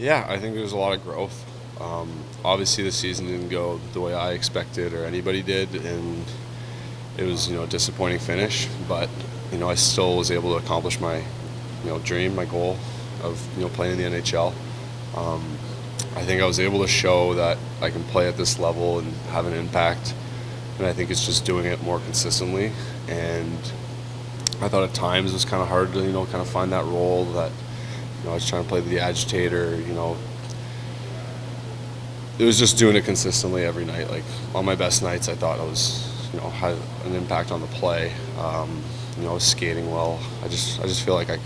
Yeah, I think there's a lot of growth. Obviously, the season didn't go the way I expected or anybody did, and it was a disappointing finish. But I still was able to accomplish my dream, my goal of playing in the NHL. Um, I think I was able to show that I can play at this level and have an impact, and I think it's just doing it more consistently. And I thought at times it was kind of hard to kind of find that role that I was trying to play the agitator. It was just doing it consistently every night. Like on my best nights, I thought I was had an impact on the play. I was skating well. I just feel like I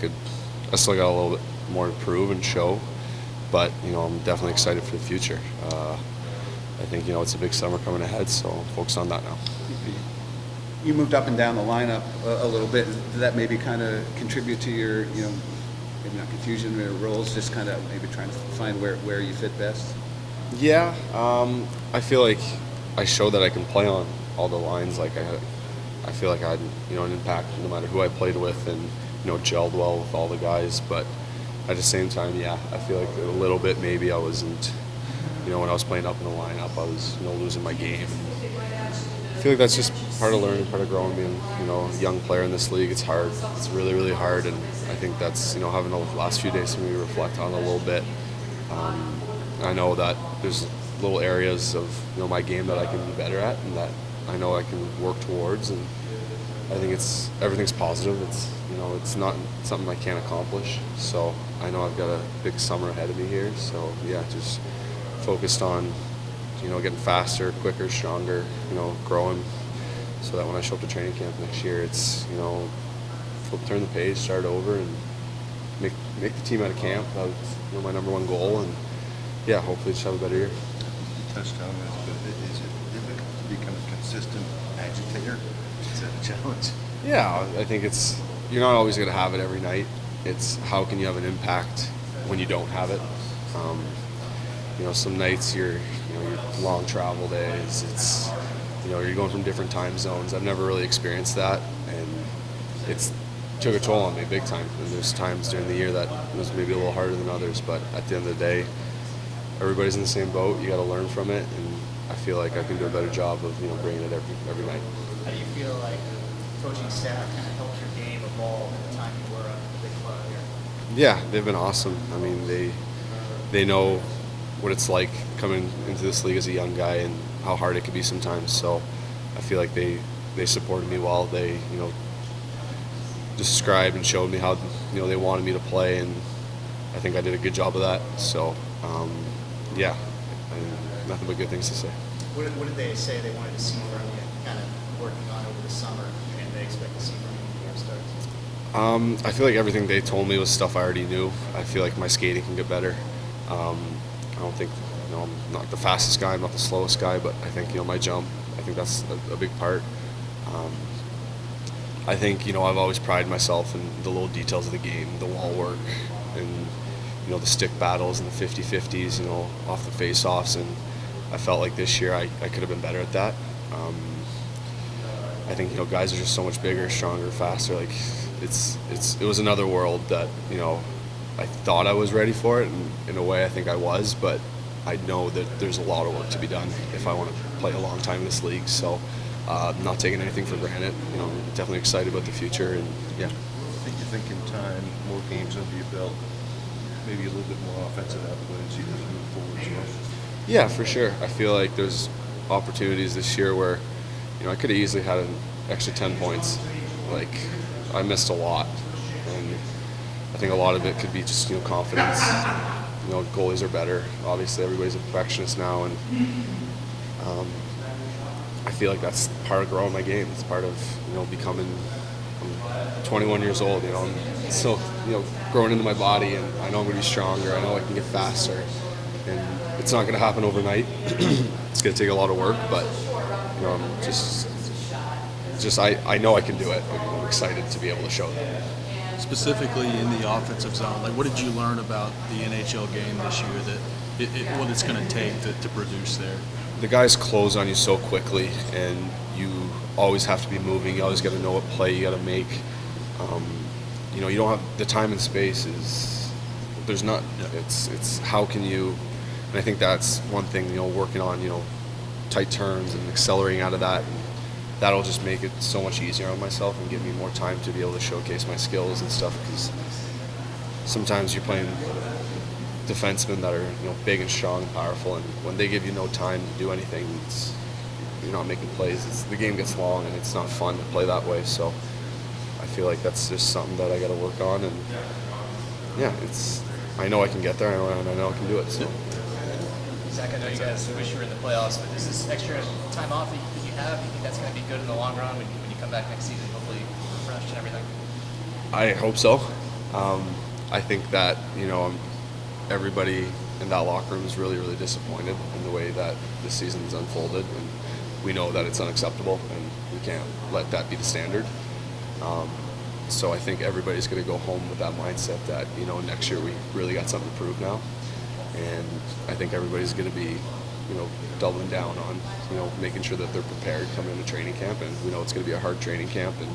still got a little bit more to prove and show, but I'm definitely excited for the future. I think it's a big summer coming ahead, so I'm focused on that now. You moved up and down the lineup a little bit. Did that maybe kind of contribute to your, maybe not confusion or roles, just kind of maybe trying to find where you fit best? Yeah, I feel like I showed that I can play on all the lines. Like I feel like I had an impact no matter who I played with, and gelled well with all the guys. But at the same time, yeah, I feel like a little bit maybe I wasn't. When I was playing up in the lineup, I was losing my game. I feel like that's just part of learning, part of growing, being a young player in this league. It's hard. It's really, really hard, and I think that's having the last few days to maybe reflect on a little bit. I know that there's little areas of my game that I can be better at, and that I know I can work towards. And I think everything's positive. It's not something I can't accomplish. So I know I've got a big summer ahead of me here. So yeah, just focused on getting faster, quicker, stronger, growing, so that when I show up to training camp next year, it's turn the page, start over, and make the team out of camp. That was my number one goal, and yeah, hopefully just have a better year. You touched on this, but is it difficult to become a consistent agitator? Is that a challenge? Yeah, I think you're not always going to have it every night. It's how can you have an impact when you don't have it. Some nights your long travel days. It's you're going from different time zones. I've never really experienced that, and it's took a toll on me big time. And there's times during the year that was maybe a little harder than others, but at the end of the day, everybody's in the same boat. You got to learn from it, and I feel like I can do a better job of bringing it every night. How do you feel like coaching staff kind of helped your game evolve at the time you were a big club here? Yeah, they've been awesome. I mean, they know what it's like coming into this league as a young guy and how hard it can be sometimes. So I feel like they supported me well. They described and showed me how they wanted me to play, and I think I did a good job of that. So yeah, nothing but good things to say. What did they say they wanted to see from you, kind of working on over the summer, and they expect to see from you when the game starts? I feel like everything they told me was stuff I already knew. I feel like my skating can get better. I don't think I'm not the fastest guy, I'm not the slowest guy, but I think my jump, I think that's a big part. I think I've always prided myself in the little details of the game, the wall work, and the stick battles and the 50-50s, off the face-offs, and I felt like this year I could have been better at that. I think guys are just so much bigger, stronger, faster. Like it was another world that I thought I was ready for it, and in a way I think I was, but I know that there's a lot of work to be done if I want to play a long time in this league. So I'm not taking anything for granted. I'm definitely excited about the future, and yeah. I think you think in time, more games under your belt, maybe a little bit more offensive output as you move forward as well? Yeah, for sure. I feel like there's opportunities this year where I could have easily had an extra 10 points. Like I missed a lot, and I think a lot of it could be just confidence. Goalies are better. Obviously, everybody's a perfectionist now, and I feel like that's part of growing my game. It's part of becoming. I'm 21 years old. I'm still growing into my body, and I know I'm going to be stronger. I know I can get faster, and it's not going to happen overnight. It's going to take a lot of work, but I'm just I know I can do it. I'm excited to be able to show that. Specifically in the offensive zone, like what did you learn about the NHL game this year that what it's going to take to produce there? The guys close on you so quickly, and you always have to be moving. You always got to know what play you got to make. You don't have the time and space is there's none. Yeah. It's how can you, and I think that's one thing, working on, tight turns and accelerating out of that. And that'll just make it so much easier on myself and give me more time to be able to showcase my skills and stuff, because sometimes you're playing defensemen that are, big and strong and powerful, and when they give you no time to do anything, you're not making plays. The game gets long and it's not fun to play that way. So I feel like that's just something that I got to work on, and yeah, I know I can get there, and I know I can do it. So. Zach, I know you guys wish you were in the playoffs, but is this extra time off that you have, you think that's going to be good in the long run when you come back next season, hopefully refreshed and everything? I hope so. I think that, everybody in that locker room is really, really disappointed in the way that the season's unfolded, and we know that it's unacceptable, and we can't let that be the standard. So I think everybody's going to go home with that mindset that, next year we really got something to prove now. And I think everybody's going to be, doubling down on, making sure that they're prepared coming into training camp. And we know it's going to be a hard training camp, and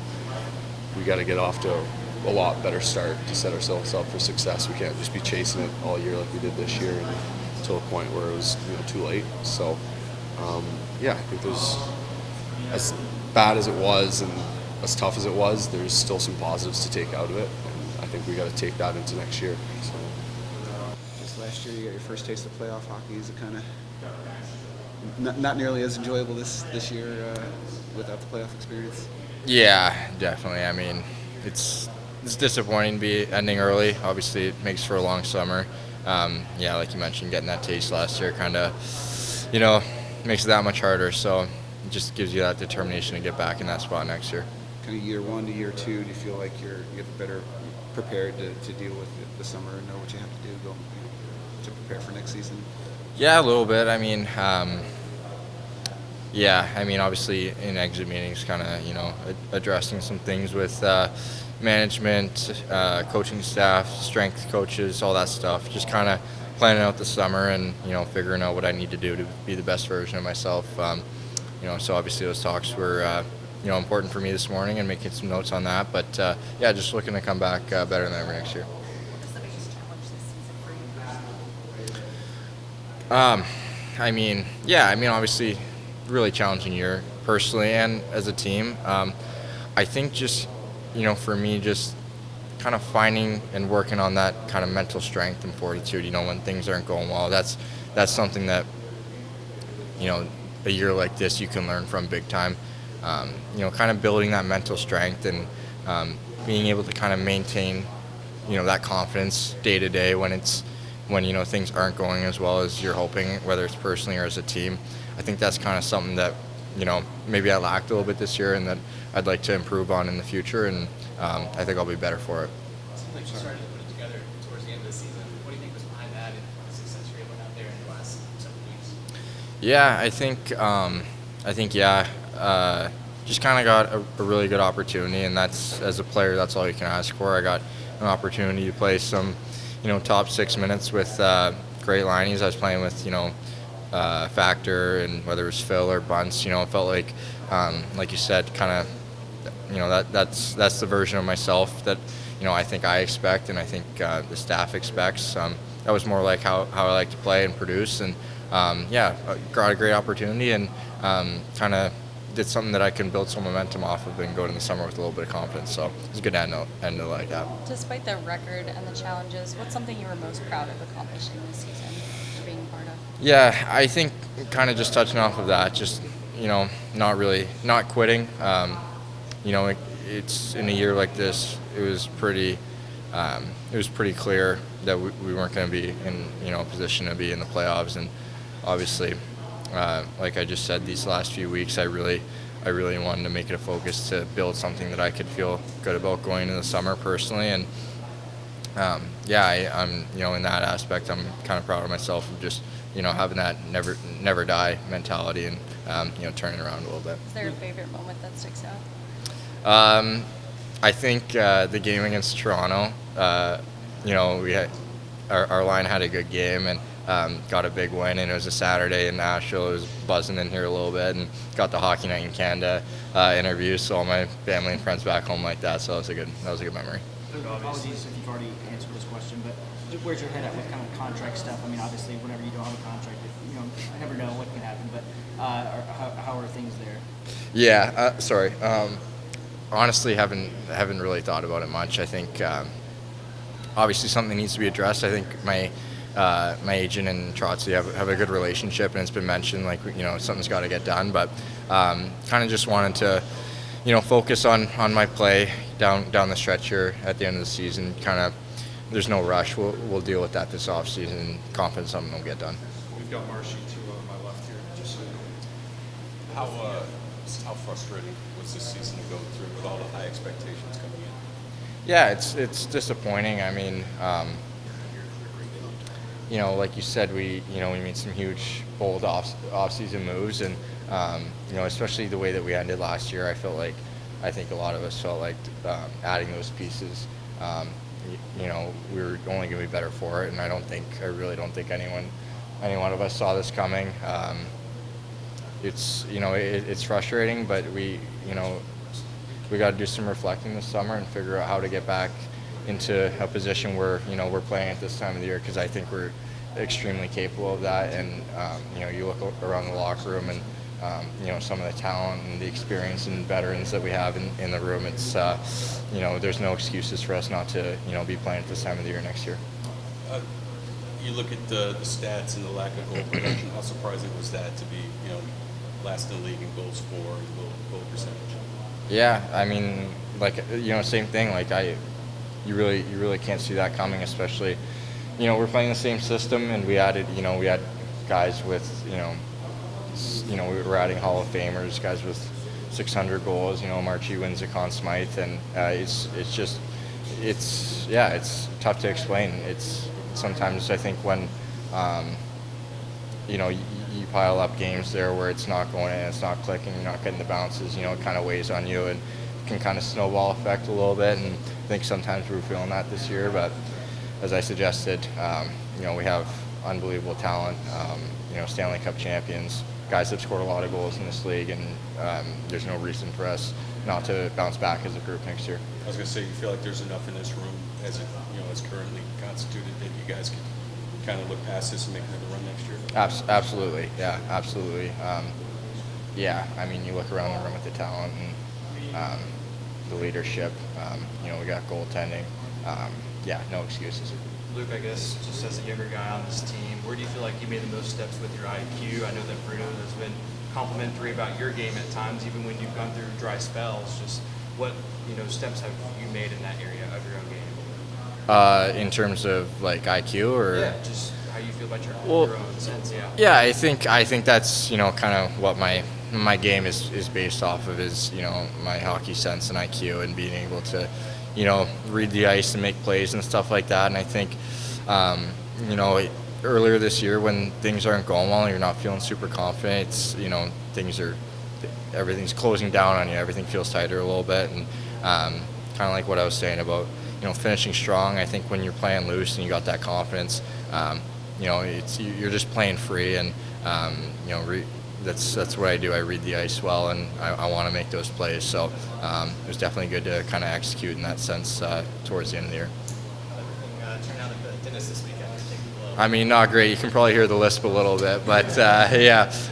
we got to get off to a lot better start to set ourselves up for success. We can't just be chasing it all year like we did this year, and to a point where it was, too late. So, I think there's, as bad as it was and as tough as it was, there's still some positives to take out of it, and I think we got to take that into next year. So. Last year, you got your first taste of playoff hockey. Is it kind of not nearly as enjoyable this year without the playoff experience? Yeah, definitely. I mean, it's disappointing to be ending early. Obviously, it makes for a long summer. Like you mentioned, getting that taste last year kind of, makes it that much harder. So it just gives you that determination to get back in that spot next year. Kind of year one to year two, do you feel like you're better prepared to deal with the summer and know what you have to do to prepare for next season? Yeah, a little bit. I mean, obviously in exit meetings, kind of, addressing some things with management, coaching staff, strength coaches, all that stuff. Just kind of planning out the summer and, figuring out what I need to do to be the best version of myself. So obviously those talks were, important for me this morning, and making some notes on that. But, just looking to come back better than ever next year. What's the biggest challenge this season for you? Obviously, really challenging year personally and as a team. I think just, for me, just kind of finding and working on that kind of mental strength and fortitude. When things aren't going well, that's something that, a year like this you can learn from big time. Kind of building that mental strength and being able to kind of maintain, that confidence day to day when things aren't going as well as you're hoping, whether it's personally or as a team. I think that's kind of something that, maybe I lacked a little bit this year, and that I'd like to improve on in the future, and I think I'll be better for it. It seems like you started to put it together towards the end of the season. What do you think was behind that and the success you're able to have there in the last several weeks? Yeah, just kind of got a really good opportunity, and that's, as a player, that's all you can ask for. I got an opportunity to play some, top 6 minutes with great linies. I was playing with, Factor, and whether it was Phil or Bunce, it felt like you said, kind of, that's the version of myself that, I think I expect, and I think the staff expects. That was more like how I like to play and produce, and got a great opportunity, and kind of did something that I can build some momentum off of and go into the summer with a little bit of confidence. So it's a good end to like that. Despite the record and the challenges, what's something you were most proud of accomplishing this season, or being a part of? Yeah, I think kind of just touching off of that, just, not quitting. It's in a year like this, it was pretty clear that we weren't going to be in, a position to be in the playoffs. And obviously, like I just said, these last few weeks, I really wanted to make it a focus to build something that I could feel good about going into the summer personally. And I'm, in that aspect, I'm kind of proud of myself of just, having that never die mentality, and turning around a little bit. Is there a favorite moment that sticks out? I think the game against Toronto. We had our line had a good game, and got a big win, and it was a Saturday in Nashville. It was buzzing in here a little bit, and got the Hockey Night in Canada interview, so all my family and friends back home like that. So that was a good memory. Apologies if you've already answered this question, but where's your head at with kind of contract stuff? I mean, obviously, whenever you don't have a contract, I never know what can happen. But how are things there? Yeah, sorry. Honestly, haven't really thought about it much. I think obviously something needs to be addressed. I think my agent and Trotsy have a good relationship, and it's been mentioned like something's got to get done. But kind of just wanted to focus on my play down the stretch here at the end of the season. Kind of, there's no rush. We'll deal with that this off season. Confident something will get done. We've got Marshy to my left here. Just so you know. How frustrating was this season to go through with all the high expectations coming in? Yeah, it's disappointing. I mean, like you said, we made some huge, bold off-season moves, and especially the way that we ended last year, I think a lot of us felt like adding those pieces. We were only going to be better for it, and I really don't think any one of us saw this coming. It's frustrating, but we got to do some reflecting this summer and figure out how to get back into a position where we're playing at this time of the year, because I think we're extremely capable of that. And you look around the locker room and some of the talent and the experience and veterans that we have in the room. It's there's no excuses for us not to be playing at this time of the year next year. You look at the stats and the lack of goal production. How surprising was that to be last in the league in goals for and goal percentage? Yeah, I mean, same thing. You really can't see that coming, especially, we're playing the same system, and we had guys with, we were adding Hall of Famers, guys with 600 goals. Marchie wins the Conn Smythe, and it's tough to explain. It's sometimes, I think, when you pile up games there where it's not going in, it's not clicking, you're not getting the bounces, it kind of weighs on you and can kind of snowball effect a little bit. And I think sometimes we're feeling that this year, but as I suggested, we have unbelievable talent, Stanley Cup champions, guys that have scored a lot of goals in this league, and there's no reason for us not to bounce back as a group next year. I was going to say, you feel like there's enough in this room as it's currently constituted that you guys can kind of look past this and make another run next year? Absolutely, yeah, absolutely. I mean, you look around the room at the talent and the leadership. We got goaltending. No excuses. Luke, I guess, just as a younger guy on this team, where do you feel like you made the most steps with your IQ? I know that Bruno has been complimentary about your game at times, even when you've gone through dry spells. Just what steps have you made in that area of your own game? In terms of IQ, or just how you feel about your own sense. Yeah, I think that's kind of what my game is based off of, is my hockey sense and IQ, and being able to read the ice and make plays and stuff like that. And I think earlier this year, when things aren't going well and you're not feeling super confident, it's everything's closing down on you, everything feels tighter a little bit, and kind of like what I was saying about finishing strong. I think when you're playing loose and you got that confidence, you're just playing free, and that's what I do. I read the ice well, and I want to make those plays. So it was definitely good to kind of execute in that sense towards the end of the year. Everything turned out at the dentist this weekend. I mean, not great. You can probably hear the lisp a little bit, but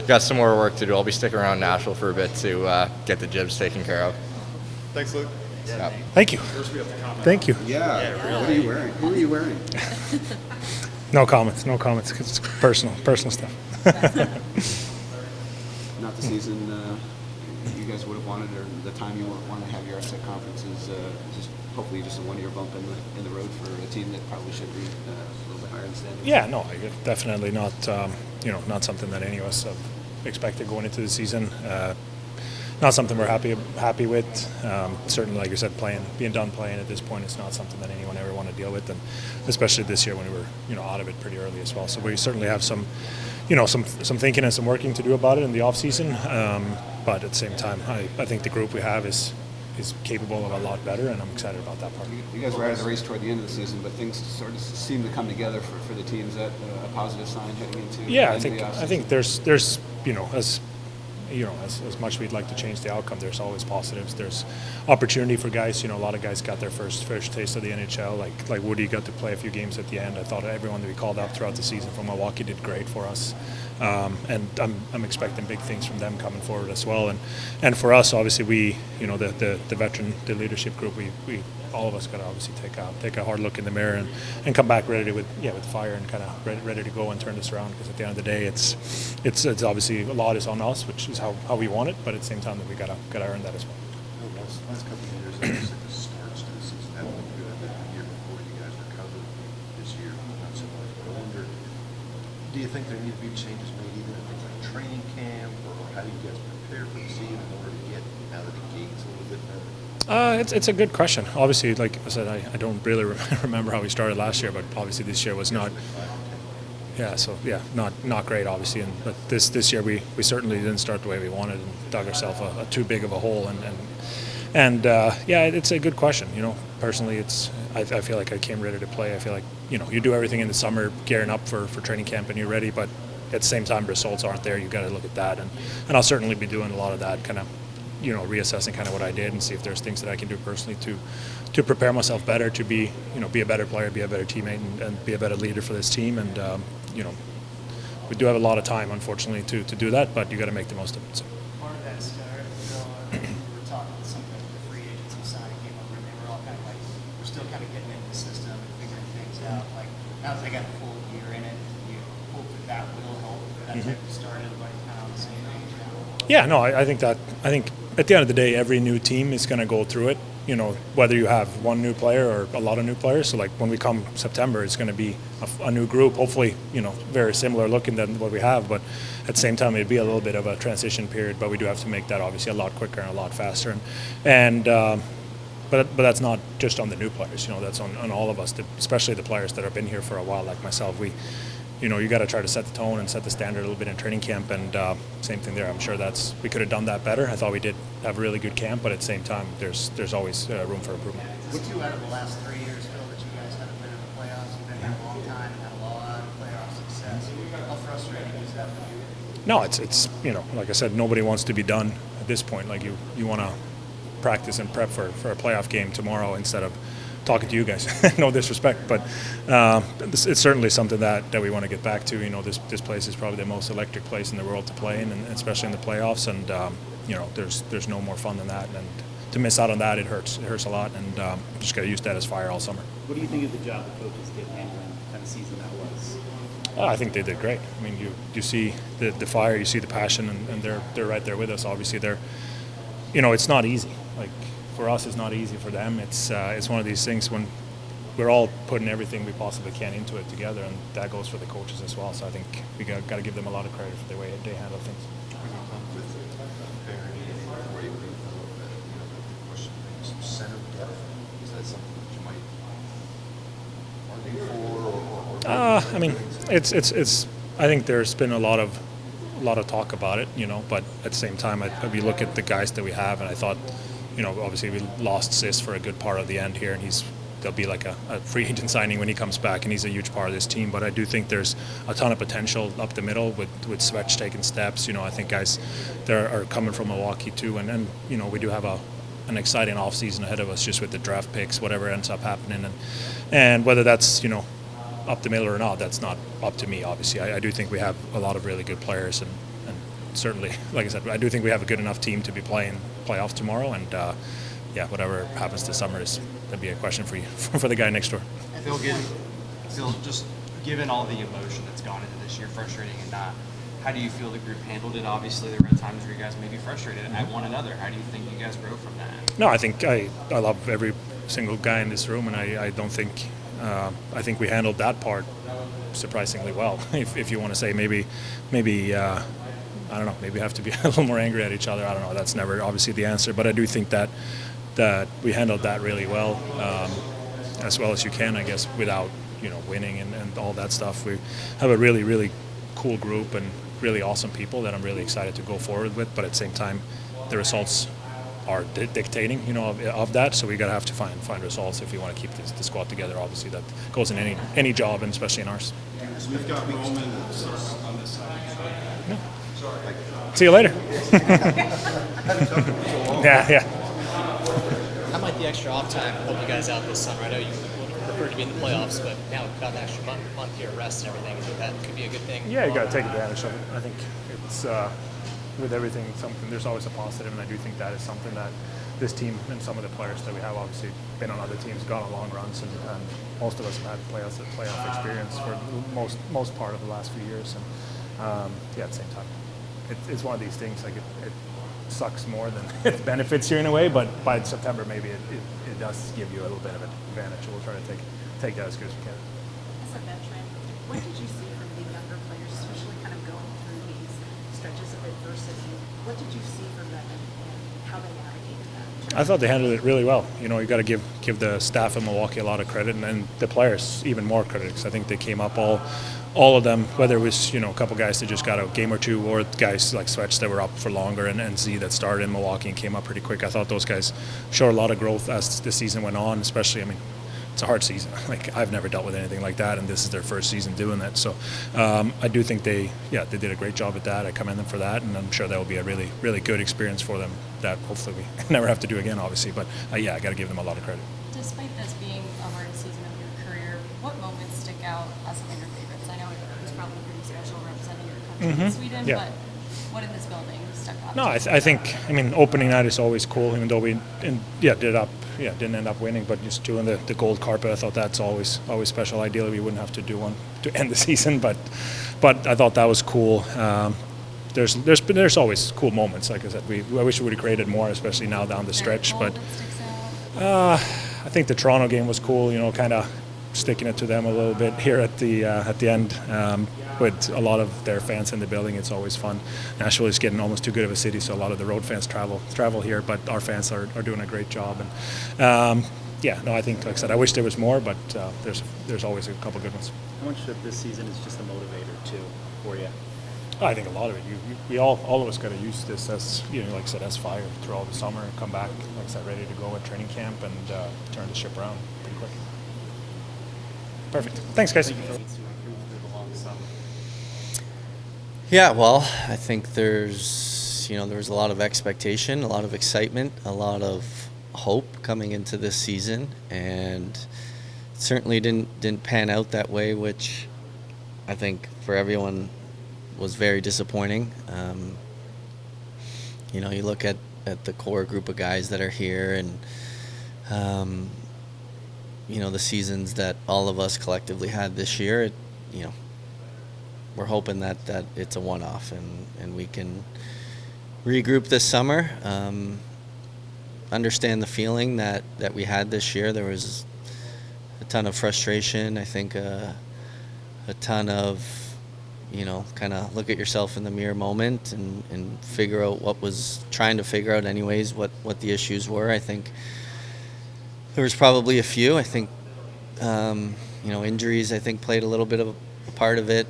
got some more work to do. I'll be sticking around Nashville for a bit to get the jibs taken care of. Thanks, Luke. Yeah. Thank you. Thank you. Yeah. Really. What are you wearing? Who are you wearing? No comments. No comments. 'Cause it's personal stuff. Not the season you guys would have wanted, or the time you wanted to have your upset conferences. Hopefully just a one-year bump in the road for a team that probably should be a little bit higher in standings. Yeah, no, definitely not. Not something that any of us have expected going into the season. Not something we're happy with. Certainly, like you said, being done playing at this point, it's not something that anyone ever want to deal with, and especially this year when we were out of it pretty early as well. So we certainly have some thinking and some working to do about it in the off season. But at the same time, I think the group we have is capable of a lot better, and I'm excited about that part. You guys were out of the race toward the end of the season, but things sort of seem to come together for the team. Is that a positive sign heading into? Yeah, I think there's as as much as we'd like to change the outcome, there's always positives. There's opportunity for guys. A lot of guys got their first taste of the NHL. Like Woody got to play a few games at the end. I thought everyone that we called up throughout the season from Milwaukee did great for us, and I'm expecting big things from them coming forward as well. And for us, obviously, we the veteran, the leadership group, we all of us got to obviously take a hard look in the mirror and come back ready with fire and kind of ready to go and turn this around, because at the end of the day, it's obviously a lot is on us, which is how we want it, but at the same time that we gotta earn that as well. Last couple of years, it was like the starts to the season haven't been good. The year before, you guys recovered. This year, not so much. But I wonder, do you think there need to be changes made even in things like training camp, or how do you guys prepare for the season in order to get out of the gates a little bit better? It's a good question. Obviously, like I said, I don't really remember how we started last year, but obviously this year was not. Yeah, so not great, obviously, but this year we certainly didn't start the way we wanted and dug ourselves a too big of a hole, and it's a good question. Personally, I feel like I came ready to play. I feel like you do everything in the summer, gearing up for training camp, and you're ready, but at the same time, results aren't there. You got to look at that, and I'll certainly be doing a lot of that, kind of reassessing kind of what I did and see if there's things that I can do personally to prepare myself better, to be be a better player, be a better teammate, and be a better leader for this team. And we do have a lot of time, unfortunately, to do that, but you got to make the most of it. So. Part of that start, we were talking with some of the free agents who signed, came over, and they were all kind of like, we're still kind of getting into the system and figuring things out. Like, now that they got a full year in it, you hope that will help that type of start, everybody kind of on the same page now. Yeah, no, I think at the end of the day, every new team is going to go through it. Whether you have one new player or a lot of new players. So like when we come September, it's going to be a new group, hopefully, very similar looking than what we have, but at the same time, it'd be a little bit of a transition period, but we do have to make that obviously a lot quicker and a lot faster. But that's not just on the new players, that's on all of us, especially the players that have been here for a while, like myself. You got to try to set the tone and set the standard a little bit in training camp, and same thing there. I'm sure we could have done that better. I thought we did have a really good camp, but at the same time, there's always room for improvement. What's out of the last 3 years, Phil, that you guys haven't been in the playoffs? You've been here a long time and had a lot of playoff success. How frustrating is that for you? No, it's like I said, nobody wants to be done at this point. Like you want to practice and prep for a playoff game tomorrow instead of talking to you guys. No disrespect, but it's certainly something that we want to get back to. This place is probably the most electric place in the world to play in, and especially in the playoffs. And there's no more fun than that. And to miss out on that, it hurts. It hurts a lot. And just got to use that as fire all summer. What do you think of the job the coaches did handling the kind of season that was? I think they did great. I mean, you see the fire, you see the passion, and they're right there with us. Obviously, it's not easy. Like, for us, it's not easy. For them, it's one of these things when we're all putting everything we possibly can into it together, and that goes for the coaches as well. So I think we got to give them a lot of credit for the way they handle things. Center depth, is that something that you might argue for? I mean, it's. I think there's been a lot of talk about it, but at the same time, we look at the guys that we have, and I thought, obviously we lost Sis for a good part of the end here, and there'll be like a free agent signing when he comes back, and he's a huge part of this team. But I do think there's a ton of potential up the middle with Svech taking steps. I think guys there are coming from Milwaukee too, and we do have an exciting offseason ahead of us just with the draft picks, whatever ends up happening, and whether that's up the middle or not, that's not up to me. Obviously, I do think we have a lot of really good players, and certainly, like I said, I do think we have a good enough team to be playing playoffs tomorrow. And whatever happens this summer that'd be a question for you, for the guy next door. Phil, just given all the emotion that's gone into this year, frustrating and not, how do you feel the group handled it? Obviously, there were times where you guys may be frustrated at one another. How do you think you guys grow from that? No, I think I love every single guy in this room, and I don't think I think we handled that part surprisingly well. If you want to say maybe I don't know, maybe have to be a little more angry at each other. I don't know. That's never obviously the answer, but I do think that we handled that really well, as well as you can, I guess, without winning and all that stuff. We have a really, really cool group and really awesome people that I'm really excited to go forward with. But at the same time, the results are dictating, of that. So we have to find results if we want to keep the squad together. Obviously, that goes in any job, and especially in ours. We've got Roman on this side. Yeah. Like See you later. Yeah. How might the extra off time help you guys out this summer? I know you would prefer to be in the playoffs, but now we've got an extra month here, rest and everything. I think that could be a good thing. Yeah, you got to take advantage of it. I think it's with everything, something. There's always a positive, and I do think that is something that this team and some of the players that we have obviously been on other teams, gone on long runs, and most of us have had playoff experience for the most part of the last few years. And at the same time, it's one of these things. Like it sucks more than it benefits you in a way, but by September maybe it does give you a little bit of an advantage. We'll try to take that as good as we can. As a veteran, what did you see from the younger players, especially kind of going through these stretches of adversity? What did you see from them and how they navigated that? I thought they handled it really well. You know, you got to give the staff in Milwaukee a lot of credit, and the players even more credit, because I think they came up all of them, whether it was, a couple guys that just got a game or two, or guys like Swetch that were up for longer, and Z that started in Milwaukee and came up pretty quick. I thought those guys showed a lot of growth as the season went on, especially, it's a hard season. Like, I've never dealt with anything like that, and this is their first season doing that. So I do think they did a great job at that. I commend them for that, and I'm sure that will be a really, really good experience for them that hopefully we never have to do again, obviously. But I got to give them a lot of credit. Despite this being a hardest season of your career, what moments stick out as some of your favorites? I know it was probably pretty special representing your country in Sweden, but what in this building stuck out? No, I think opening night is always cool, even though we didn't end up winning, but just doing the gold carpet, I thought that's always special. Ideally, we wouldn't have to do one to end the season, but I thought that was cool. There's always cool moments. Like I said, I wish we would have created more, especially now down the stretch. But I think the Toronto game was cool. Kind of sticking it to them a little bit here at the end. With a lot of their fans in the building, it's always fun. Nashville is getting almost too good of a city, so a lot of the road fans travel here, but our fans are doing a great job. And I think, like I said, I wish there was more, but there's always a couple good ones. How much of this season is just a motivator too for you? I think a lot of it. We all of us got to use this as, like I said, as fire through all the summer, and come back, like I said, ready to go at training camp and turn the ship around pretty quick. Perfect. Thanks, guys. Yeah, well, I think there was a lot of expectation, a lot of excitement, a lot of hope coming into this season, and it certainly didn't pan out that way, which I think for everyone was very disappointing. You look at the core group of guys that are here, and the seasons that all of us collectively had this year, we're hoping that it's a one-off and we can regroup this summer, understand the feeling that we had this year. There was a ton of frustration, I think a ton of, kind of look at yourself in the mirror moment and figure out trying to figure out anyways what the issues were. I think there was probably a few. I think, injuries, I think, played a little bit of a part of it.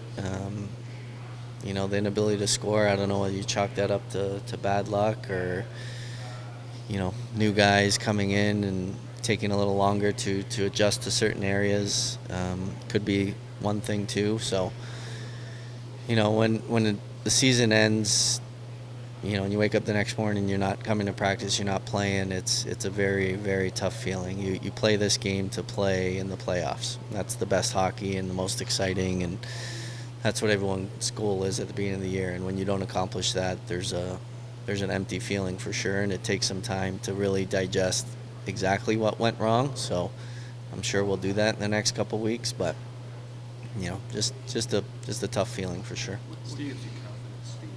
The inability to score, I don't know whether you chalk that up to bad luck or, new guys coming in and taking a little longer to adjust to certain areas. Could be one thing too. So, when the season ends, and you wake up the next morning, you're not coming to practice, you're not playing, it's a very, very tough feeling. You play this game to play in the playoffs. That's the best hockey and the most exciting, and that's what everyone's goal is at the beginning of the year. And when you don't accomplish that, there's an empty feeling for sure, and it takes some time to really digest exactly what went wrong. So I'm sure we'll do that in the next couple weeks, but just a tough feeling for sure. What gives you confidence, Steve?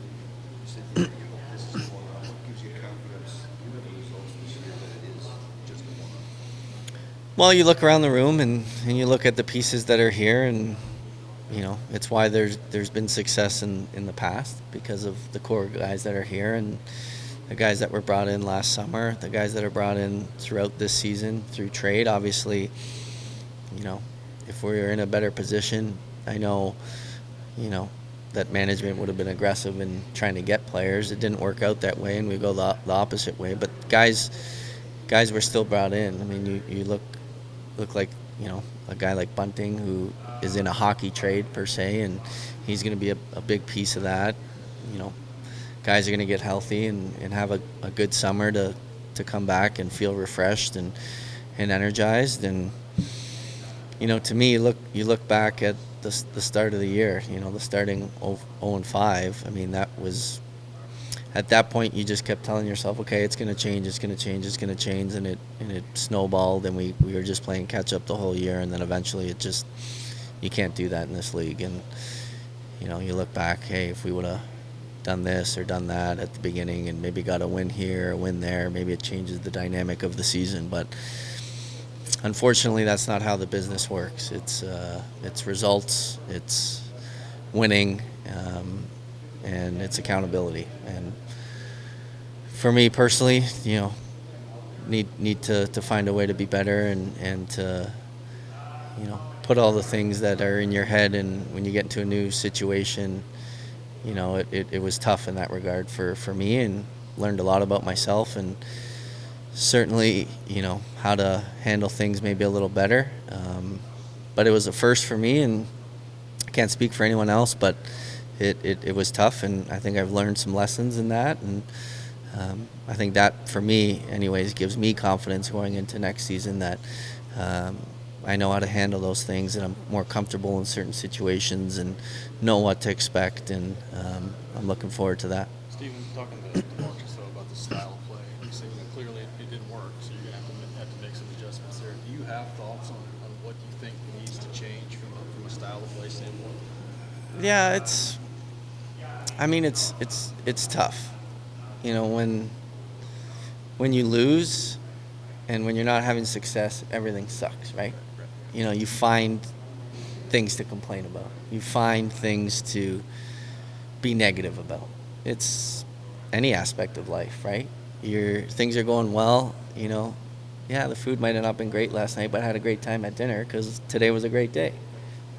You said this is one off. What gives you confidence, given the results this year, that it is just a one-off? Well, you look around the room and you look at the pieces that are here, and it's why there's been success in the past, because of the core guys that are here and the guys that were brought in last summer, the guys that are brought in throughout this season through trade. Obviously, if we were in a better position, I know, that management would have been aggressive in trying to get players. It didn't work out that way, and we go the opposite way. But guys were still brought in. I mean, you look like, a guy like Bunting, who is in a hockey trade per se, and he's going to be a big piece of that. guys are going to get healthy and have a good summer to come back and feel refreshed and energized. And, to me, you look back at the start of the year, the starting 0-5. I mean, that was, at that point, you just kept telling yourself, okay, it's going to change, it's going to change, it's going to change, and it snowballed, and we were just playing catch up the whole year, and then eventually you can't do that in this league. And, you look back, hey, if we would have done this or done that at the beginning and maybe got a win here, a win there, maybe it changes the dynamic of the season. But unfortunately, that's not how the business works. It's results, it's winning, and it's accountability. And for me personally, need to find a way to be better and to, put all the things that are in your head, and when you get into a new situation, it was tough in that regard for me, and learned a lot about myself, and certainly, how to handle things maybe a little better. But it was a first for me, and I can't speak for anyone else, but it was tough, and I think I've learned some lessons in that, and I think that, for me anyways, gives me confidence going into next season that I know how to handle those things, and I'm more comfortable in certain situations and know what to expect, and I'm looking forward to that. Steven, talking to Mark just about the style of play, you said clearly it didn't work, so you're going to have to make some adjustments there. Do you have thoughts on what you think needs to change from a style of play standpoint? Yeah, it's tough. When you lose and when you're not having success, everything sucks, right? You find things to complain about. You find things to be negative about. It's any aspect of life, right? Things are going well, yeah, the food might have not been great last night, but I had a great time at dinner because today was a great day.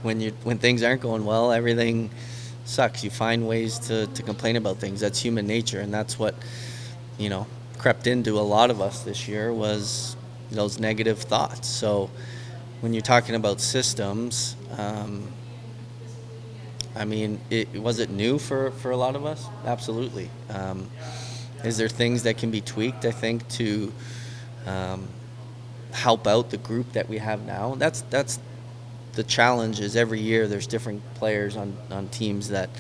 When things aren't going well, everything sucks. You find ways to complain about things. That's human nature, and that's what, crept into a lot of us this year was those negative thoughts. So when you're talking about systems, was it new for a lot of us? Absolutely. Is there things that can be tweaked, I think, to help out the group that we have now? That's the challenge. Is every year there's different players on teams that,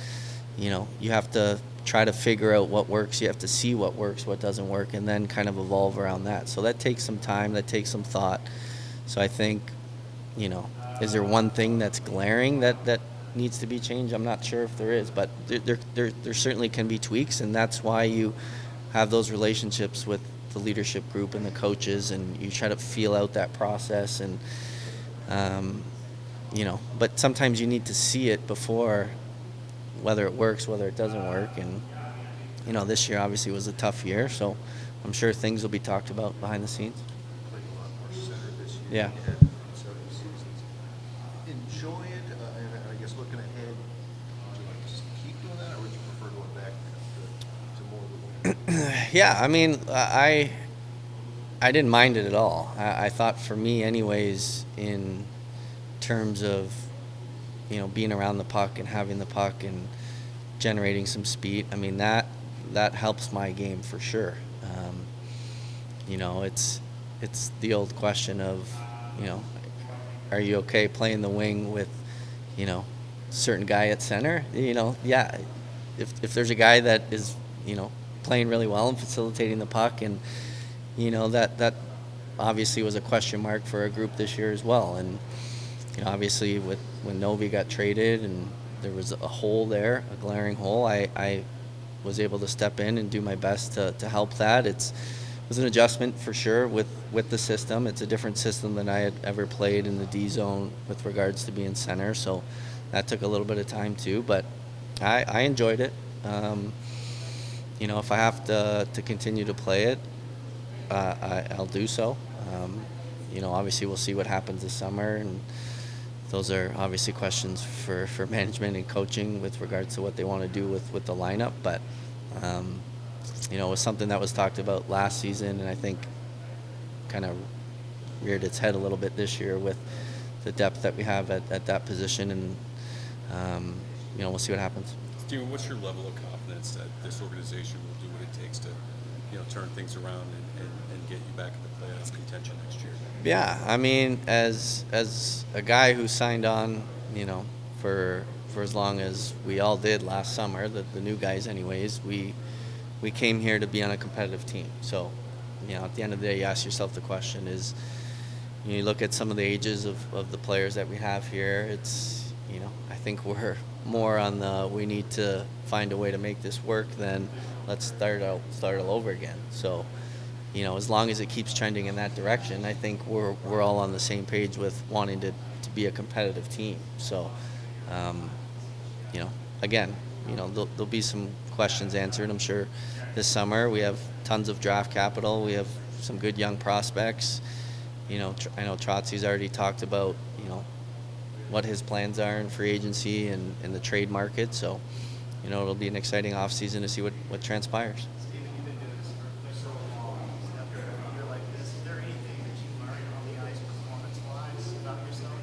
you have to try to figure out what works. You have to see what works, what doesn't work, and then kind of evolve around that. So that takes some time, that takes some thought. So I think, is there one thing that's glaring that needs to be changed? I'm not sure if there is, but there certainly can be tweaks, and that's why you have those relationships with the leadership group and the coaches, and you try to feel out that process. And but sometimes you need to see it before, whether it works, whether it doesn't work. And this year obviously was a tough year, so I'm sure things will be talked about behind the scenes. Played a lot more center this year. Yeah. And several seasons. Enjoy it, and I guess looking ahead, would you like to keep doing that, or would you prefer going back to more of the wing? Yeah, I didn't mind it at all. I thought, for me anyways, in terms of being around the puck and having the puck and generating some speed, that helps my game for sure. It's the old question of, are you okay playing the wing with, certain guy at center? Yeah, if there's a guy that is, playing really well and facilitating the puck, and, that obviously was a question mark for a group this year as well. And, obviously when Novi got traded and there was a hole there, a glaring hole, I was able to step in and do my best to help that. It was an adjustment for sure with the system. It's a different system than I had ever played in the D zone with regards to being center, so that took a little bit of time too, but I enjoyed it. If I have to continue to play it, I'll do so. Obviously we'll see what happens this summer, and those are obviously questions for management and coaching with regards to what they want to do with the lineup. But, it was something that was talked about last season, and I think kind of reared its head a little bit this year with the depth that we have at that position. And, we'll see what happens. Steven, what's your level of confidence confidence that this organization will do what it takes to, turn things around and get you back in the playoff contention next year? Yeah, I mean, as a guy who signed on, for as long as we all did last summer, the new guys anyways, we came here to be on a competitive team. So, at the end of the day, you ask yourself the question is, you look at some of the ages of the players that we have here, it's, I think we're more on the we need to find a way to make this work than let's start all over again. So, as long as it keeps trending in that direction, I think we're all on the same page with wanting to be a competitive team. So, again, there'll be some questions answered, I'm sure, this summer. We have tons of draft capital. We have some good young prospects. I know Trotsy's already talked about, what his plans are in free agency and in the trade market. So, it'll be an exciting offseason to see what transpires. Steven, you've been doing this for so long. After a year like this, is there anything that you learned on the ice performance-wise about yourself?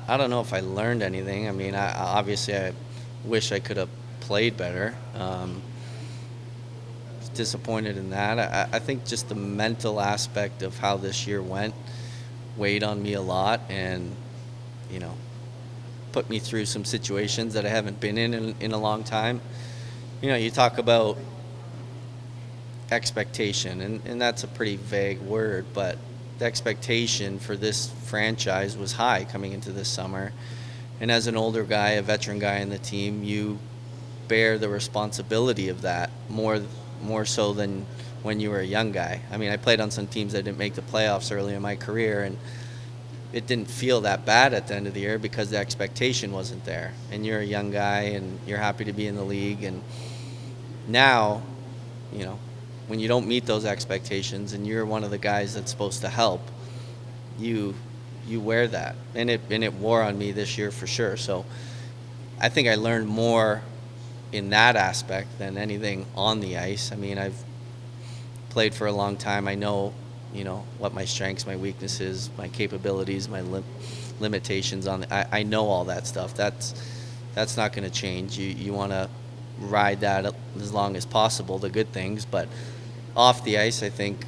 I don't know if I learned anything. I mean, I wish I could have played better. Disappointed in that. I think just the mental aspect of how this year went weighed on me a lot, and put me through some situations that I haven't been in a long time. You talk about expectation, and that's a pretty vague word, but the expectation for this franchise was high coming into this summer. And as an older guy, a veteran guy in the team, you bear the responsibility of that more so than when you were a young guy. I mean, I played on some teams that didn't make the playoffs early in my career, and it didn't feel that bad at the end of the year because the expectation wasn't there. And you're a young guy, and you're happy to be in the league. And now, when you don't meet those expectations and you're one of the guys that's supposed to help, you wear that. And it wore on me this year for sure. So I think I learned more in that aspect than anything on the ice. I mean, I've played for a long time. I know, what my strengths, my weaknesses, my capabilities, my limitations on I know all that stuff. That's not going to change. You want to ride that as long as possible, the good things, but off the ice, I think,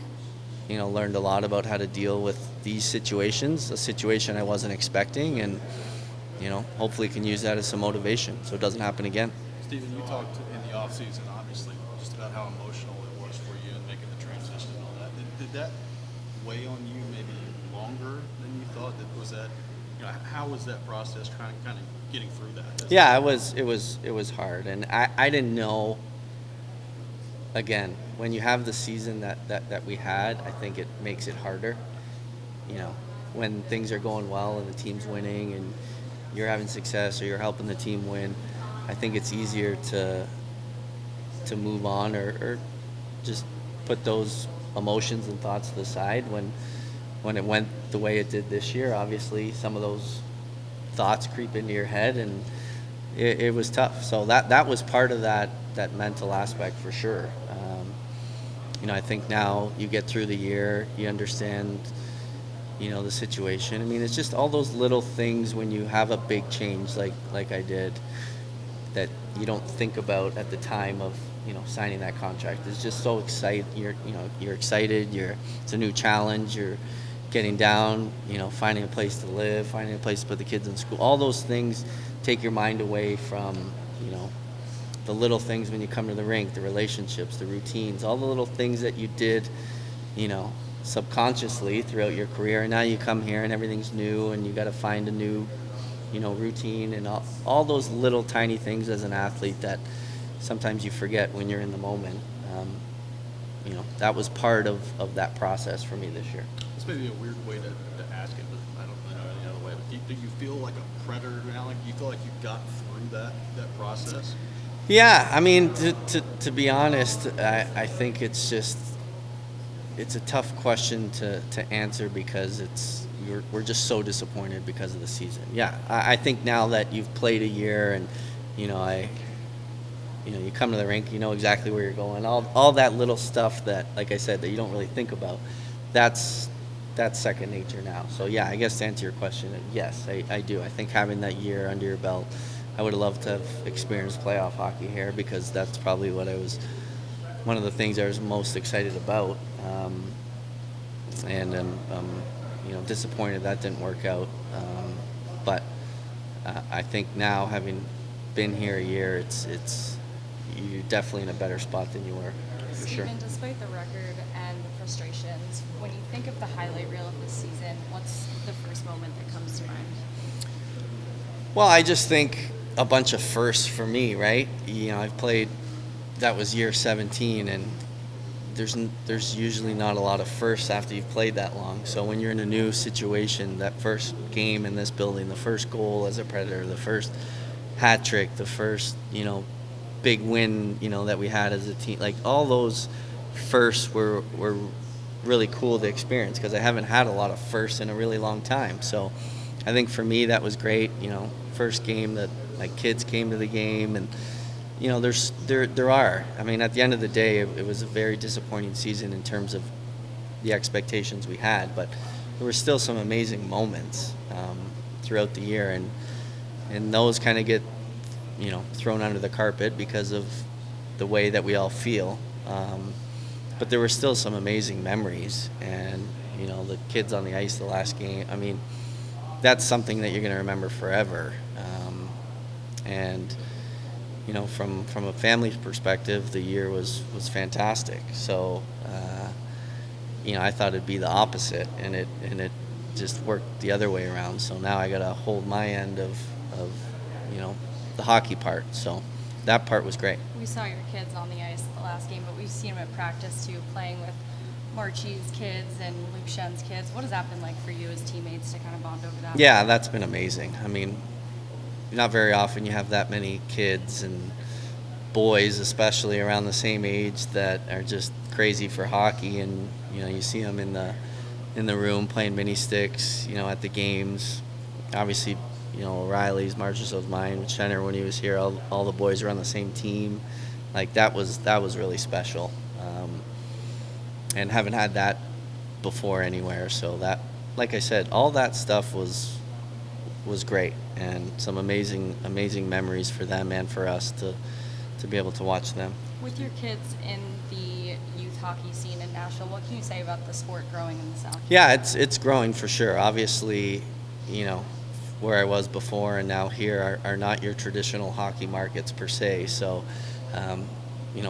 learned a lot about how to deal with these situations, a situation I wasn't expecting, and, hopefully can use that as some motivation so it doesn't happen again. Steven, you talked in the offseason, obviously, just about how emotional it was for you in making the transition and all that. Did that weigh on you maybe longer than you thought? How was that process kind of getting through that? Yeah, it was hard, and I didn't know. Again, when you have the season that we had, I think it makes it harder. When things are going well and the team's winning and you're having success or you're helping the team win, I think it's easier to move on or just put those emotions and thoughts to the side. When it went the way it did this year, obviously some of those thoughts creep into your head, and it was tough. So that was part of that mental aspect for sure. I think now you get through the year, you understand, the situation. I mean, it's just all those little things when you have a big change like I did that you don't think about at the time of, signing that contract. It's just so exciting. You're excited. It's a new challenge. You're getting down, finding a place to live, finding a place to put the kids in school. All those things take your mind away from, the little things when you come to the rink, the relationships, the routines, all the little things that you did, subconsciously throughout your career. And now you come here and everything's new and you got to find a new, routine and all those little tiny things as an athlete that sometimes you forget when you're in the moment. That was part of that process for me this year. This may be a weird way to ask it, but I don't really know any other way. But do you feel like a predator now? Like, do you feel like you got through that process? Yeah, I mean, to be honest, I think it's a tough question to answer because we're just so disappointed because of the season. Yeah, I think now that you've played a year and, you come to the rink, you know exactly where you're going. All that little stuff that, like I said, that you don't really think about, that's second nature now. So, yeah, I guess to answer your question, yes, I do. I think having that year under your belt, I would have loved to have experienced playoff hockey here because that's probably one of the things I was most excited about. And I'm disappointed that didn't work out. But I think now, having been here a year, it's you're definitely in a better spot than you were, for sure. Steven, despite the record and the frustrations, when you think of the highlight reel of this season, what's the first moment that comes to mind? Well, I just think a bunch of firsts for me, right? I've played, that was year 17, and there's usually not a lot of firsts after you've played that long. So when you're in a new situation, that first game in this building, the first goal as a Predator, the first hat trick, the first, big win, that we had as a team, like all those firsts were really cool to experience because I haven't had a lot of firsts in a really long time. So I think for me that was great. First game that my kids came to the game, and there are. I mean, at the end of the day, it was a very disappointing season in terms of the expectations we had, but there were still some amazing moments throughout the year, and those kind of get thrown under the carpet because of the way that we all feel. But there were still some amazing memories, and the kids on the ice the last game. I mean, that's something that you're going to remember forever. And from a family's perspective, the year was fantastic. So I thought it'd be the opposite, and it just worked the other way around. So now I got to hold my end of the hockey part. So that part was great. We saw your kids on the ice the last game, but we've seen them at practice too, playing with Marchie's kids and Luke Shen's kids. What has that been like for you as teammates to kind of bond over that? Yeah, that's been amazing. I mean, not very often you have that many kids and boys, especially around the same age, that are just crazy for hockey, and you see them in the room playing mini sticks, at the games. Obviously, O'Reilly's, Marchessault's, mine, Schenner when he was here, all the boys were on the same team. Like that was really special, and haven't had that before anywhere. So that, like I said, all that stuff was great, and some amazing memories for them and for us to be able to watch them. With your kids in the youth hockey scene in Nashville, what can you say about the sport growing in the South? Yeah, it's growing for sure. Obviously, where I was before and now here are not your traditional hockey markets per se. So,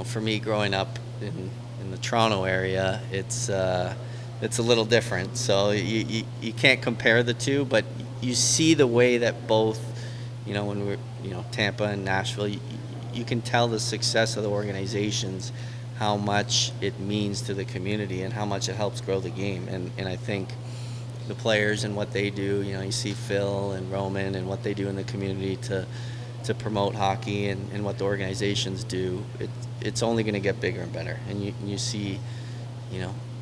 for me growing up in the Toronto area, it's a little different. So you can't compare the two, but you see the way that both, when we're, Tampa and Nashville, you can tell the success of the organizations, how much it means to the community and how much it helps grow the game. And I think the players and what they do, you see Phil and Roman and what they do in the community to promote hockey, and what the organizations do, it's only going to get bigger and better. And you see,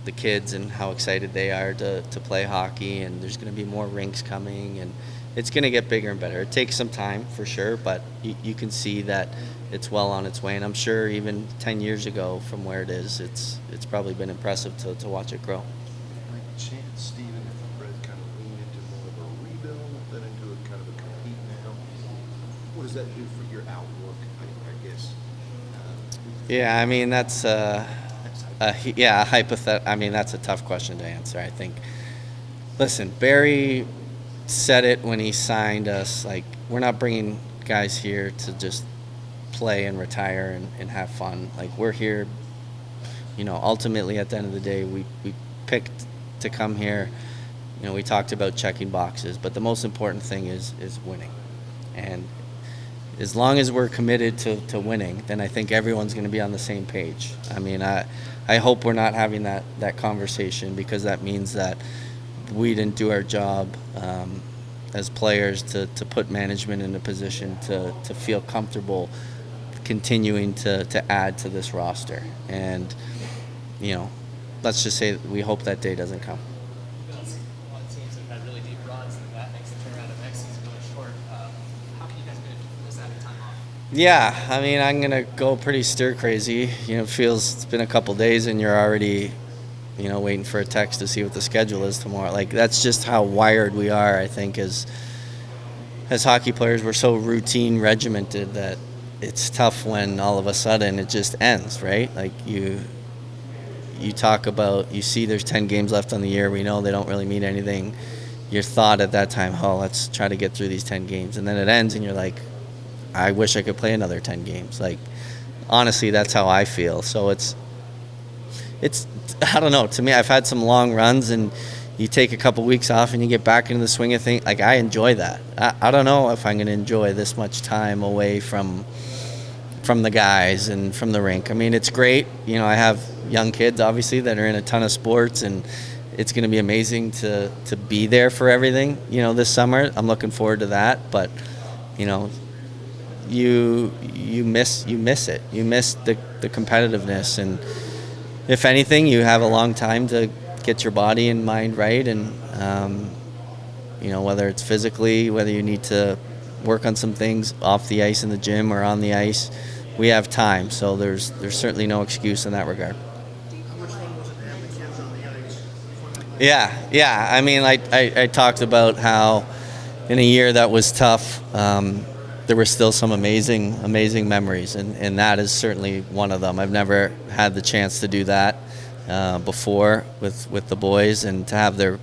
the kids and how excited they are to play hockey, and there's going to be more rinks coming, and it's going to get bigger and better. It takes some time for sure, but you can see that it's well on its way, and I'm sure even 10 years ago from where it is, it's probably been impressive to watch it grow. By chance, Steven, if Fred kind of lean into more of a rebuild than into a kind of a compete now, what does that do for your outlook, I guess? Yeah, I mean, that's hypothetical. I mean, that's a tough question to answer, I think. Listen, Barry said it when he signed us, like, we're not bringing guys here to just play and retire and have fun. Like, we're here, ultimately at the end of the day, we picked to come here. We talked about checking boxes, but the most important thing is winning. And as long as we're committed to winning, then I think everyone's going to be on the same page. I mean, I hope we're not having that conversation, because that means that we didn't do our job as players to put management in a position to feel comfortable continuing to add to this roster. And, let's just say that we hope that day doesn't come. A lot of teams have had really deep runs, and that makes the turnaround of next season really short. How can you guys miss that time off? Yeah, I mean, I'm going to go pretty stir crazy. It feels it's been a couple days and you're already, waiting for a text to see what the schedule is tomorrow. Like, that's just how wired we are, I think, as as hockey players, we're so routine regimented that it's tough when all of a sudden it just ends, right? Like you talk about, you see there's 10 games left on the year. We know they don't really mean anything. Your thought at that time, oh, let's try to get through these 10 games. And then it ends and you're like, I wish I could play another 10 games. Like, honestly, that's how I feel. So it's I don't know. To me, I've had some long runs and you take a couple weeks off and you get back into the swing of things. Like, I enjoy that. I don't know if I'm going to enjoy this much time away from the guys and from the rink. I mean, it's great. You know, I have young kids, obviously, that are in a ton of sports, and it's going to be amazing to be there for everything, you know, this summer. I'm looking forward to that. But, you know, you miss it. You miss the competitiveness. And if anything, you have a long time to get your body and mind right. And, you know, whether it's physically, whether you need to work on some things off the ice in the gym or on the ice, we have time. So there's certainly no excuse in that regard. Yeah. I mean, I talked about how in a year that was tough, there were still some amazing memories, and that is certainly one of them. I've never had the chance to do that before with the boys, and to have their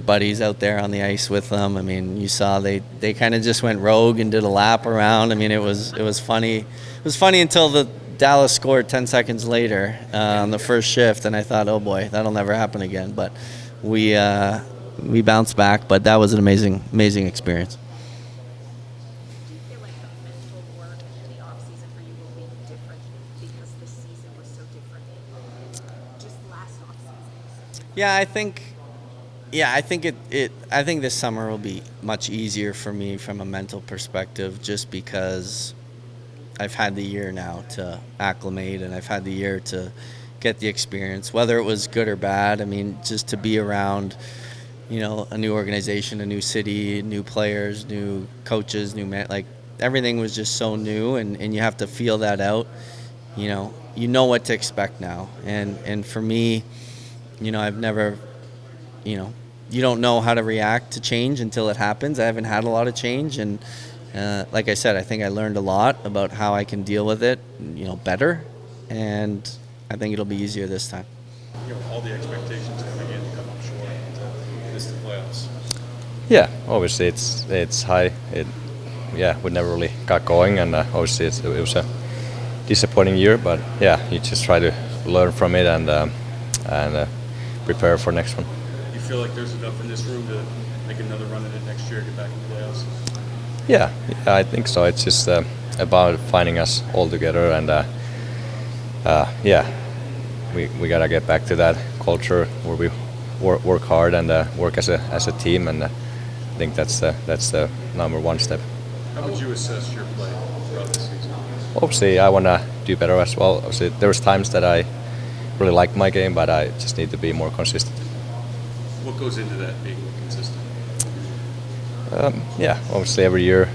buddies out there on the ice with them. I mean, you saw they kind of just went rogue and did a lap around. I mean, it was funny. It was funny until the Dallas scored 10 seconds later on the first shift, and I thought, oh boy, that'll never happen again. But we bounced back. But that was an amazing experience. Do you feel like the mental work in the off season for you will be different because this season was so different? Just last off season. Yeah, I think this summer will be much easier for me from a mental perspective, just because I've had the year now to acclimate, and I've had the year to get the experience, whether it was good or bad. I mean, just to be around, you know, a new organization, a new city, new players, new coaches, like everything was just so new, and you have to feel that out. You know what to expect now. And for me, you know, I've never, you know, you don't know how to react to change until it happens. I haven't had a lot of change, and like I said, I think I learned a lot about how I can deal with it, you know, better, and I think it'll be easier this time. You know, all the expectations coming in, come up short to miss the playoffs. Yeah, obviously it's high. We never really got going, and obviously it was a disappointing year. But yeah, you just try to learn from it and prepare for next one. You feel like there's enough in this room to make another run at it next year, get back in the playoffs? Yeah, I think so. It's just about finding us all together, and we gotta get back to that culture where we work hard and work as a team, and I think that's the number one step. How would you assess your play throughout the season? Obviously, I want to do better as well. Obviously, there was times that I really liked my game, but I just need to be more consistent. What goes into that, being consistent? Obviously every year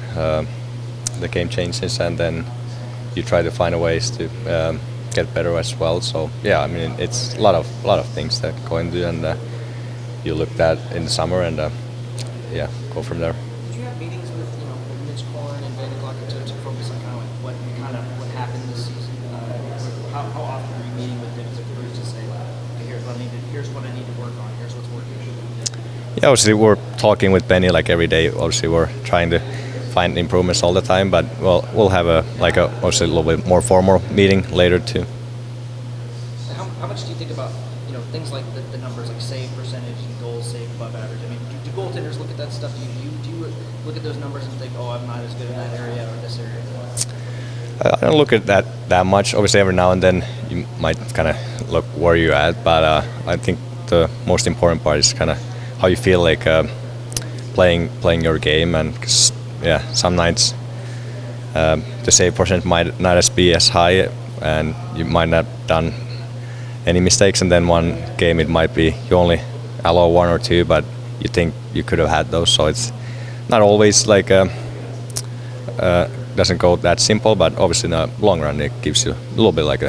the game changes, and then you try to find ways to get better as well. So yeah, I mean, it's a lot of things that go into, and you look at in the summer, and go from there. Did you have meetings with Mitch Korn and Van Glock to focus on what happened this season? How often are you meeting with them as a group to say, here's what I need to work on, here's what's working? Yeah, obviously we're talking with Benny like every day. Obviously we're trying to find improvements all the time, but we'll have obviously a little bit more formal meeting later too. How much do you think about things like the numbers, like save percentage and goals saved above average? I mean, do goaltenders look at that stuff? Do you look at those numbers and think, oh, I'm not as good in that area or this area? I don't look at that much. Obviously, every now and then you might kind of look where you're at, but I think the most important part is kind of how you feel like playing your game. And some nights the save percentage might not be as high, and you might not done any mistakes, and then one game it might be you only allow one or two, but you think you could have had those. So it's not always like doesn't go that simple, but obviously in the long run it gives you a little bit like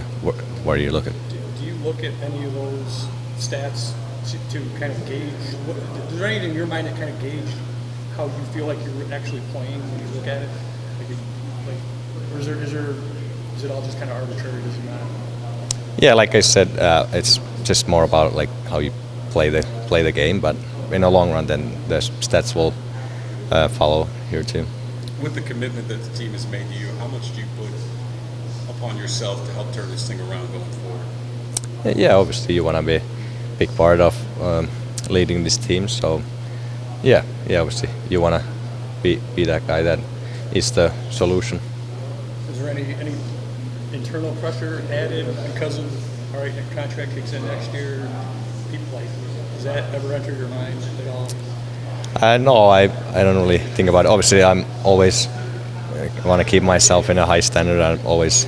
where you look at. Do you look at any of those stats to kind of gauge? Is there anything in your mind that kind of gauge how you feel like you're actually playing when you look at it? Or is it all just kind of arbitrary? Does it matter? Yeah, like I said, it's just more about like how you play the game. But in the long run, then the stats will follow here too. With the commitment that the team has made to you, how much do you put upon yourself to help turn this thing around going forward? Yeah, obviously you want to be a big part of leading this team. So yeah, obviously you want to be that guy that is the solution. Is there any internal pressure added because of, all right, your contract kicks in next year? People like, does that ever enter your mind at all? No, I don't really think about it. Obviously, I'm always want to keep myself in a high standard. I'm always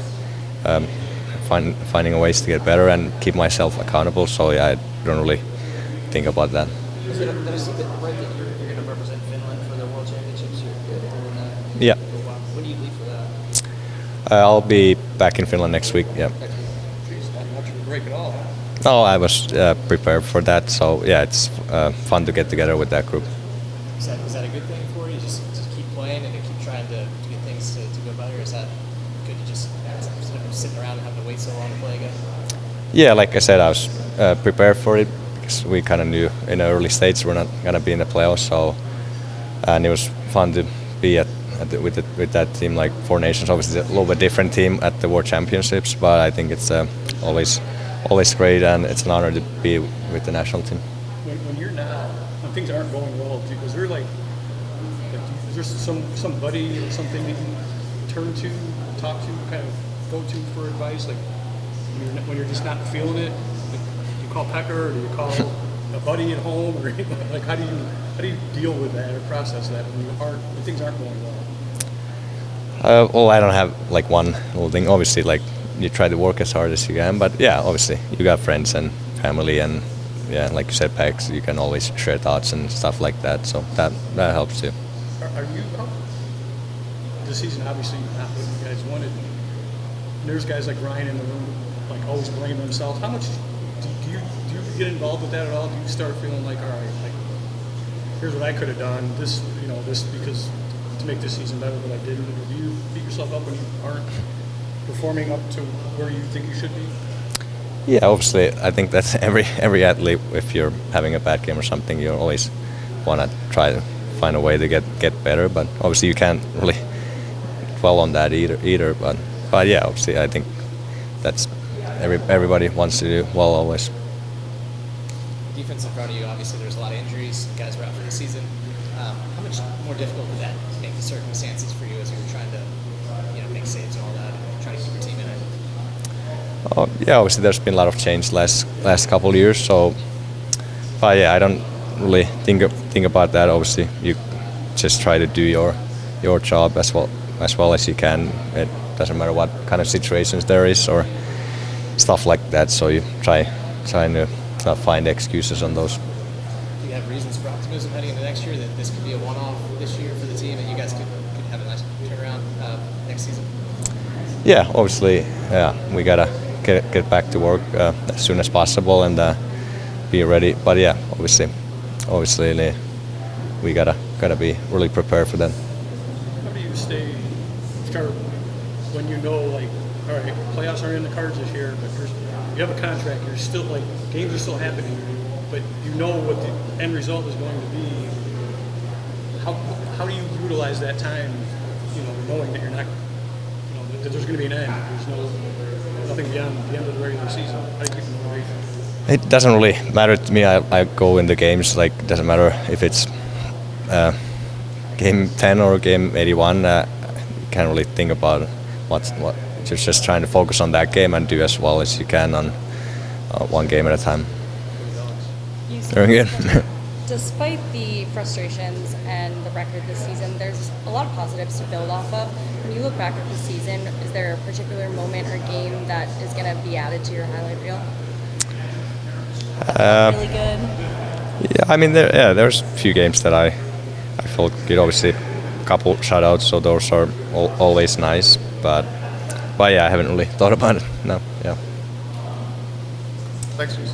finding ways to get better and keep myself accountable. So yeah, I don't really think about that. Is it right that you're going to represent Finland for the World Championships? Yeah. When do you leave for that? I'll be back in Finland next week. Yeah. Jeez, not much of a break at all. No, I was prepared for that. So yeah, it's fun to get together with that group. Is that a good thing for you? Just keep playing and keep trying to get things to go better? Is that good to just instead of sitting around and having to wait so long to play again? Yeah, like I said, I was prepared for it because we kind of knew in the early stages we're not going to be in the playoffs. So, and it was fun to be with that team, like Four Nations. Obviously, a little bit different team at the World Championships, but I think it's always great, and it's an honor to be with the national team. When you're not, when things aren't going well, is there is there somebody or something that you turn to, talk to, kind of go to for advice? Like when you're just not feeling it, like, do you call Pecker or do you call a buddy at home, or like how do you deal with that or process that when things aren't going well? Well, I don't have like one little thing. Obviously, like you try to work as hard as you can, but yeah, obviously you got friends and family, and yeah, like you said, Pex, you can always share thoughts and stuff like that. So that helps too. Are you? This season, obviously, not what you guys wanted. There's guys like Ryan in the room, like always blame themselves. How much do you get involved with that at all? Do you start feeling like, all right, like here's what I could have done. This because to make this season better than I did. Do you beat yourself up when you aren't performing up to where you think you should be? Yeah, obviously, I think that's every athlete. If you're having a bad game or something, you always want to try to find a way to get better. But obviously, you can't really dwell on that either. But yeah, obviously, I think that's everybody wants to do well always. Defense in front of you, obviously, there's a lot of injuries. Guys were out for the season. How much more difficult did that make the circumstances for you as you were trying to, make saves and all that, and trying to keep your team in it? Oh, yeah, obviously there's been a lot of change last couple of years. So, but yeah, I don't really think about that. Obviously, you just try to do your job as well as you can. It doesn't matter what kind of situations there is or stuff like that. So you try to not find excuses on those. Do you have reasons for optimism heading into next year that this could be a one-off this year for the team and you guys could have a nice turnaround next season? Yeah, obviously, we gotta get back to work as soon as possible and be ready. But yeah, obviously, we gotta be really prepared for that. How do you stay sharp when you know, like, all right, playoffs aren't in the cards this year, but you have a contract. You're still like games are still happening, but you know what the end result is going to be. How do you utilize that time? Knowing that you're not, that there's going to be an end. There's nothing beyond the end of the regular season. How do you keep them away? It doesn't really matter to me. I go in the games, like, it doesn't matter if it's game 10 or game 81. You can't really think about what. You're just trying to focus on that game and do as well as you can on one game at a time. Very good. Despite the frustrations and the record this season, there's a lot of positives to build off of. When you look back at the season, is there a particular moment or game that is going to be added to your highlight reel? Really good. Yeah, I mean, there's a few games that I felt good. Obviously, a couple shutouts, so those are always nice. But yeah, I haven't really thought about it. No, yeah. Thanks, Juuse.